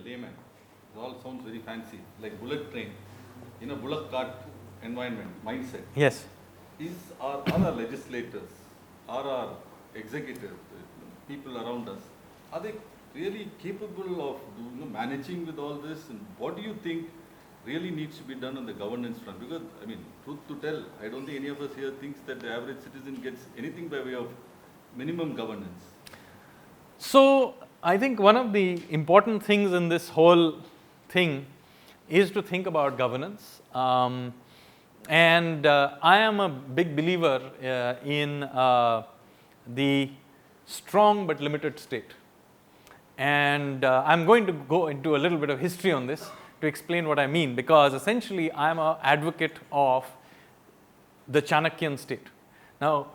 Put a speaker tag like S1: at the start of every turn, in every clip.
S1: layman, it all sounds very fancy, like bullet train, in a bullock cart environment, mindset.
S2: Yes.
S1: Are our legislators, are our executive people around us, are they really capable of managing with all this? And what do you think really needs to be done on the governance front? Because, I mean, truth to tell, I don't think any of us here thinks that the average citizen gets anything by way of minimum governance.
S2: So, I think one of the important things in this whole thing is to think about governance. And I am a big believer in the strong but limited state. And I'm going to go into a little bit of history on this to explain what I mean, because essentially I am an advocate of the Chanakyan state. Now,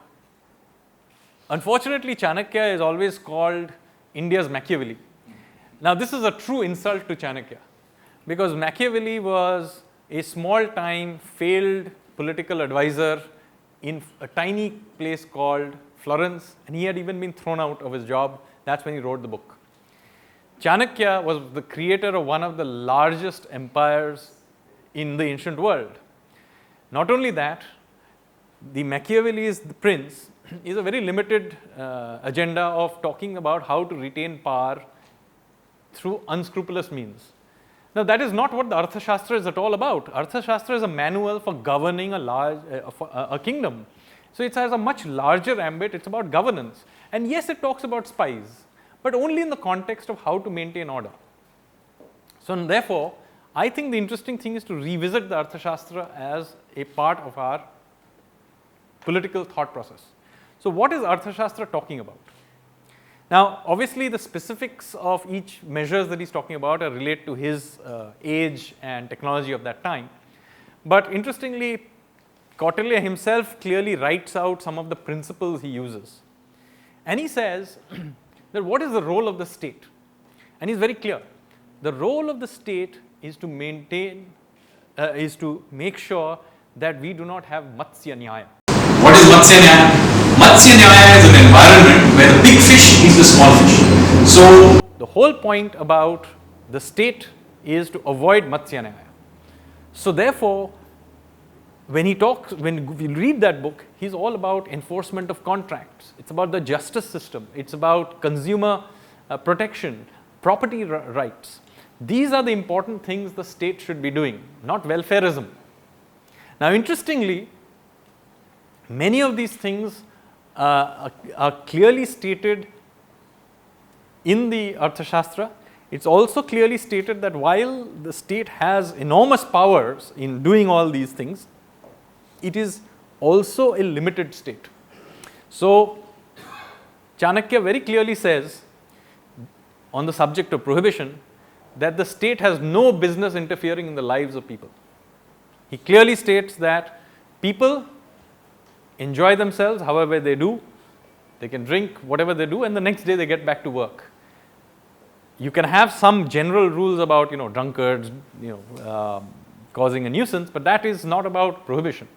S2: unfortunately, Chanakya is always called India's Machiavelli. Now, this is a true insult to Chanakya, because Machiavelli was a small-time failed political advisor in a tiny place called Florence, and he had even been thrown out of his job. That's when he wrote the book. Chanakya was the creator of one of the largest empires in the ancient world. Not only that, the Machiavelli's The Prince is a very limited agenda of talking about how to retain power through unscrupulous means. Now, that is not what the Arthashastra is at all about. Arthashastra is a manual for governing a kingdom. So, it has a much larger ambit. It's about governance. And yes, it talks about spies, but only in the context of how to maintain order. So, and therefore, I think the interesting thing is to revisit the Arthashastra as a part of our political thought process. So, what is Arthashastra talking about? Now, obviously, the specifics of each measures that he's talking about are related to his age and technology of that time. But interestingly, Kautilya himself clearly writes out some of the principles he uses. And he says that what is the role of the state? And he's very clear. The role of the state is to maintain, is to make sure that we do not have Matsya Nyaya.
S3: What is Matsya Nyaya? Matsya Nyaya is an environment where the big fish eats the small fish. So,
S2: the whole point about the state is to avoid Matsya Nyaya. So, therefore, when we read that book, he's all about enforcement of contracts. It's about the justice system. It's about consumer protection, property rights. These are the important things the state should be doing, not welfarism. Now, interestingly, many of these things are clearly stated in the Arthashastra. It's also clearly stated that while the state has enormous powers in doing all these things, it is also a limited state. So, Chanakya very clearly says on the subject of prohibition that the state has no business interfering in the lives of people. He clearly states that people enjoy themselves however they do, they can drink whatever they do, and the next day they get back to work. You can have some general rules about drunkards causing a nuisance, but that is not about prohibition.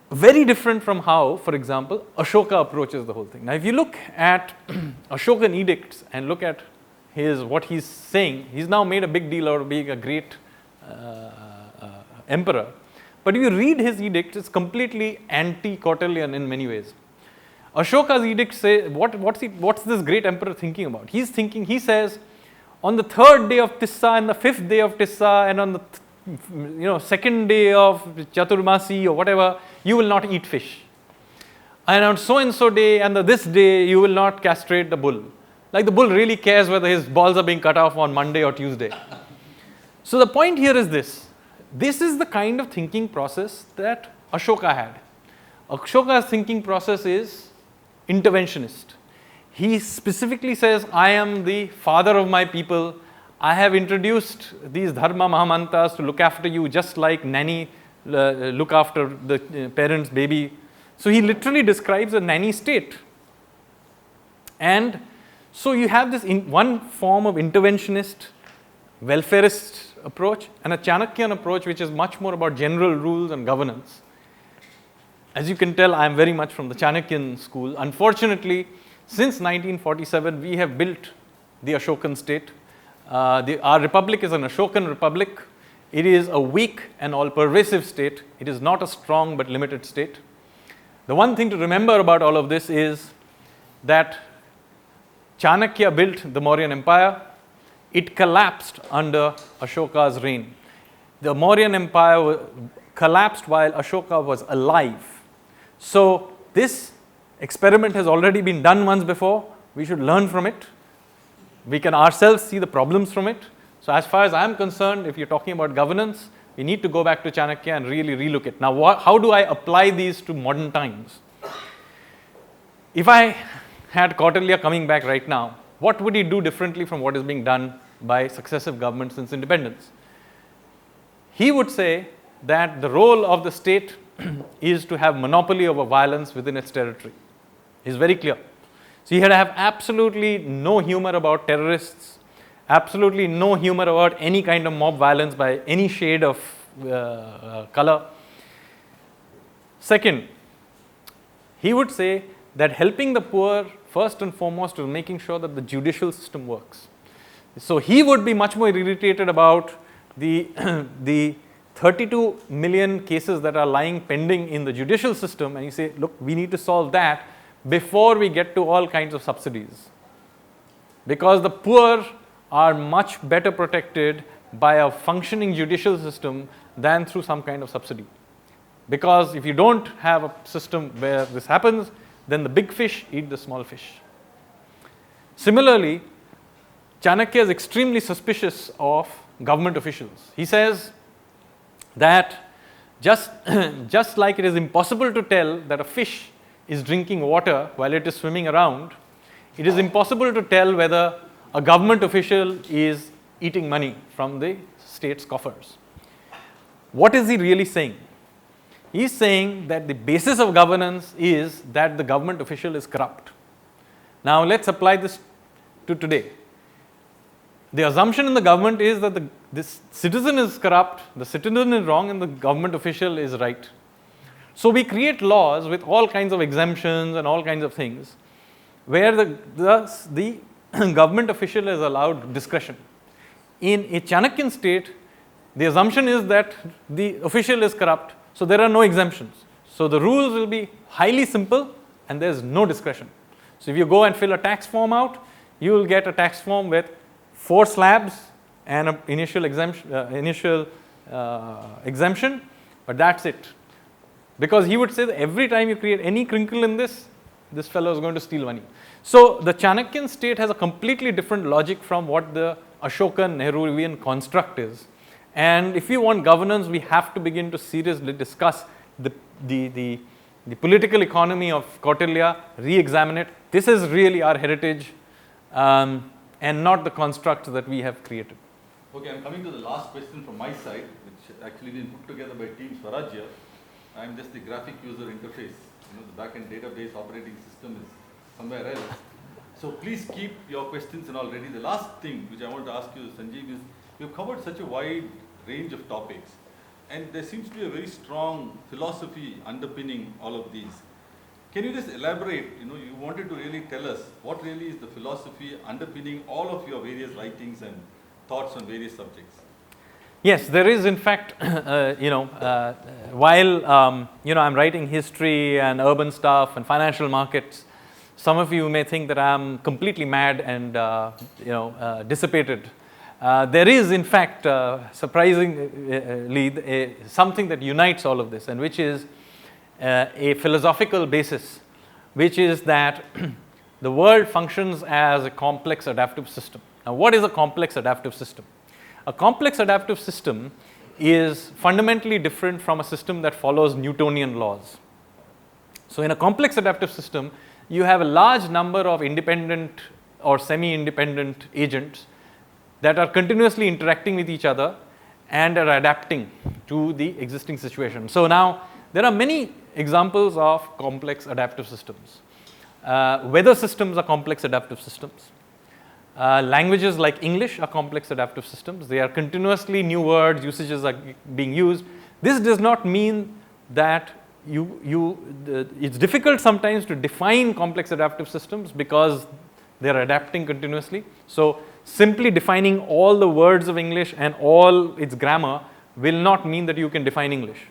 S2: Very different from how, for example, Ashoka approaches the whole thing. Now, if you look at Ashokan edicts and look at what he's saying, he's now made a big deal out of being a great emperor. But if you read his edicts, it's completely anti-Kautilyan in many ways. Ashoka's edicts say, what's this great emperor thinking about? He says, on the third day of Tissa and the fifth day of Tissa and on the second day of Chaturmasi or whatever, you will not eat fish. And on so and so day and this day, you will not castrate the bull. Like the bull really cares whether his balls are being cut off on Monday or Tuesday. So the point here is this. This is the kind of thinking process that Ashoka had. Ashoka's thinking process is interventionist. He specifically says, I am the father of my people. I have introduced these dharma mahamantas to look after you just like nanny look after the parent's baby. So he literally describes a nanny state. And so you have this one form of interventionist, welfarist approach and a Chanakyan approach which is much more about general rules and governance. As you can tell, I am very much from the Chanakyan school. Unfortunately, since 1947, we have built the Ashokan state. Our republic is an Ashokan republic. It is a weak and all-pervasive state. It is not a strong but limited state. The one thing to remember about all of this is that Chanakya built the Mauryan Empire. It collapsed under Ashoka's reign. The Mauryan Empire collapsed while Ashoka was alive. So this experiment has already been done once before. We should learn from it. We can ourselves see the problems from it. So as far as I am concerned, if you're talking about governance, we need to go back to Chanakya and really relook it. Now, how do I apply these to modern times? If I had Kautilya coming back right now, what would he do differently from what is being done by successive governments since independence? He would say that the role of the state is to have monopoly over violence within its territory. It's very clear. So he had to have absolutely no humor about terrorists, absolutely no humor about any kind of mob violence by any shade of color. Second, he would say that helping the poor first and foremost is making sure that the judicial system works. So he would be much more irritated about the 32 million cases that are lying pending in the judicial system, and you say, look, we need to solve that before we get to all kinds of subsidies. Because the poor are much better protected by a functioning judicial system than through some kind of subsidy. Because if you don't have a system where this happens, then the big fish eat the small fish. Similarly, Chanakya is extremely suspicious of government officials. He says that just like it is impossible to tell that a fish is drinking water while it is swimming around, it is impossible to tell whether a government official is eating money from the state's coffers. What is he really saying? He is saying that the basis of governance is that the government official is corrupt. Now let's apply this to today. The assumption in the government is that this citizen is corrupt, the citizen is wrong, and the government official is right. So we create laws with all kinds of exemptions and all kinds of things where the government official is allowed discretion. In a Chanakyan state, the assumption is that the official is corrupt, so there are no exemptions. So the rules will be highly simple and there is no discretion. So if you go and fill a tax form out, you will get a tax form with 4 slabs and an initial exemption, but that's it. Because he would say that every time you create any crinkle in this fellow is going to steal money. So the Chanakyan state has a completely different logic from what the Ashokan Nehruvian construct is. And if we want governance, we have to begin to seriously discuss the political economy of Kautilya, re-examine it. This is really our heritage and not the construct that we have created.
S1: Okay, I'm coming to the last question from my side, which actually been put together by Team Swarajya. I'm just the graphic user interface. The back-end database operating system is somewhere else. So please keep your questions and all ready. The last thing which I want to ask you, Sanjeev, is you've covered such a wide range of topics, and there seems to be a very strong philosophy underpinning all of these. Can you just elaborate? You wanted to really tell us what really is the philosophy underpinning all of your various writings and thoughts on various subjects.
S2: Yes, there is in fact, while I'm writing history and urban stuff and financial markets, some of you may think that I'm completely mad and dissipated. There is in fact surprisingly something that unites all of this, and which is a philosophical basis, which is that the world functions as a complex adaptive system. Now, what is a complex adaptive system? A complex adaptive system is fundamentally different from a system that follows Newtonian laws. So in a complex adaptive system, you have a large number of independent or semi-independent agents that are continuously interacting with each other and are adapting to the existing situation. So now there are many examples of complex adaptive systems. Weather systems are complex adaptive systems. Languages like English are complex adaptive systems. They are continuously new words, usages are being used. This does not mean that it's difficult sometimes to define complex adaptive systems because they are adapting continuously. So simply defining all the words of English and all its grammar will not mean that you can define English.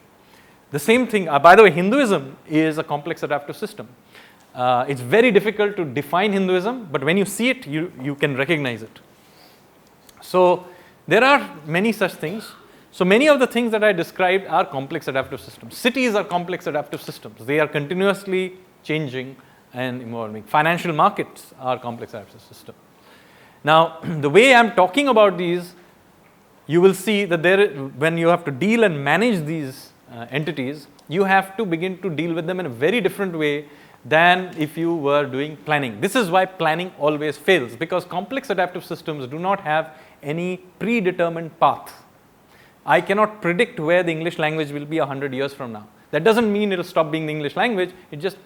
S2: The same thing, by the way, Hinduism is a complex adaptive system. It's very difficult to define Hinduism, but when you see it, you can recognize it. So there are many such things. So many of the things that I described are complex adaptive systems. Cities are complex adaptive systems. They are continuously changing and evolving. Financial markets are complex adaptive systems. Now, the way I'm talking about these, you will see that when you have to deal and manage these entities, you have to begin to deal with them in a very different way than if you were doing planning. This is why planning always fails, because complex adaptive systems do not have any predetermined path. I cannot predict where the English language will be 100 years from now. That doesn't mean it will stop being the English language, it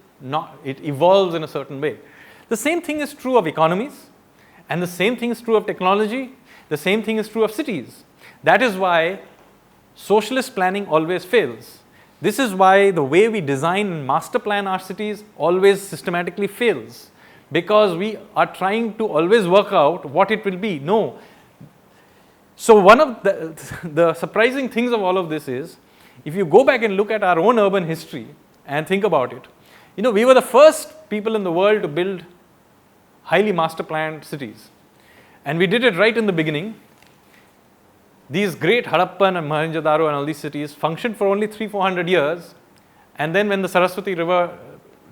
S2: evolves in a certain way. The same thing is true of economies, and the same thing is true of technology, the same thing is true of cities. That is why socialist planning always fails. This is why the way we design and master plan our cities always systematically fails, because we are trying to always work out what it will be. No. So one of the surprising things of all of this is, if you go back and look at our own urban history and think about it, we were the first people in the world to build highly master planned cities. And we did it right in the beginning. These great Harappan and Mohenjo-daro and all these cities functioned for only 300-400 years. And then when the Saraswati river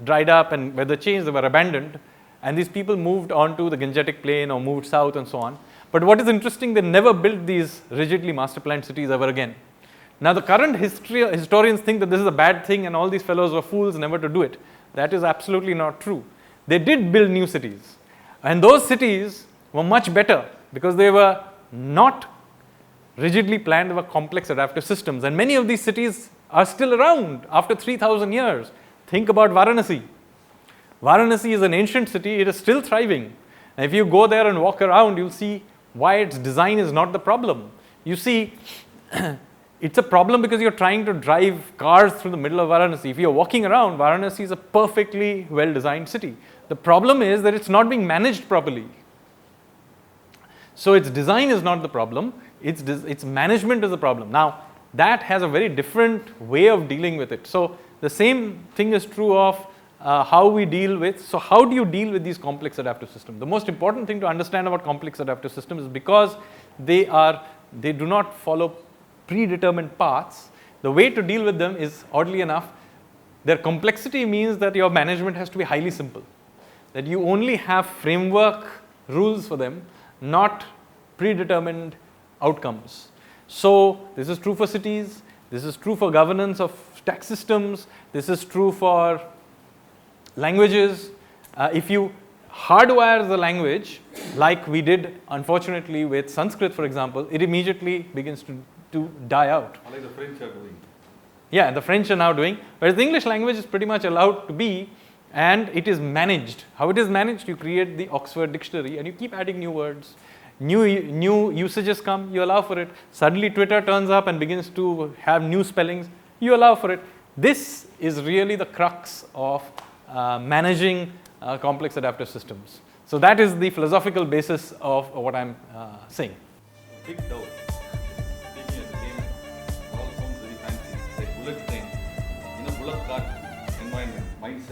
S2: dried up and weather changed, they were abandoned. And these people moved on to the Gangetic Plain or moved south and so on. But what is interesting, they never built these rigidly master planned cities ever again. Now the current historians think that this is a bad thing and all these fellows were fools never to do it. That is absolutely not true. They did build new cities. And those cities were much better because they were not rigidly planned, they were complex adaptive systems. And many of these cities are still around after 3,000 years. Think about Varanasi. Varanasi is an ancient city, it is still thriving. And if you go there and walk around, you'll see why its design is not the problem. You see, it's a problem because you're trying to drive cars through the middle of Varanasi. If you're walking around, Varanasi is a perfectly well-designed city. The problem is that it's not being managed properly. So its design is not the problem, its management is the problem. Now, that has a very different way of dealing with it. So the same thing is true of how we deal with, so how do you deal with these complex adaptive systems? The most important thing to understand about complex adaptive systems is because they do not follow predetermined paths, the way to deal with them is, oddly enough, their complexity means that your management has to be highly simple. That you only have framework rules for them, not predetermined outcomes. So this is true for cities, this is true for governance of tax systems, this is true for languages. If you hardwire the language, like we did unfortunately with Sanskrit, for example, it immediately begins to die out.
S1: Like the French are doing.
S2: Yeah, the French are now doing, whereas the English language is pretty much allowed to be, and it is managed. How it is managed? You create the Oxford Dictionary and you keep adding new words. New usages come, you allow for it. Suddenly Twitter turns up and begins to have new spellings, you allow for it. This is really the crux of managing complex adaptive systems. So that is the philosophical basis of what I'm saying.
S1: Big doubt.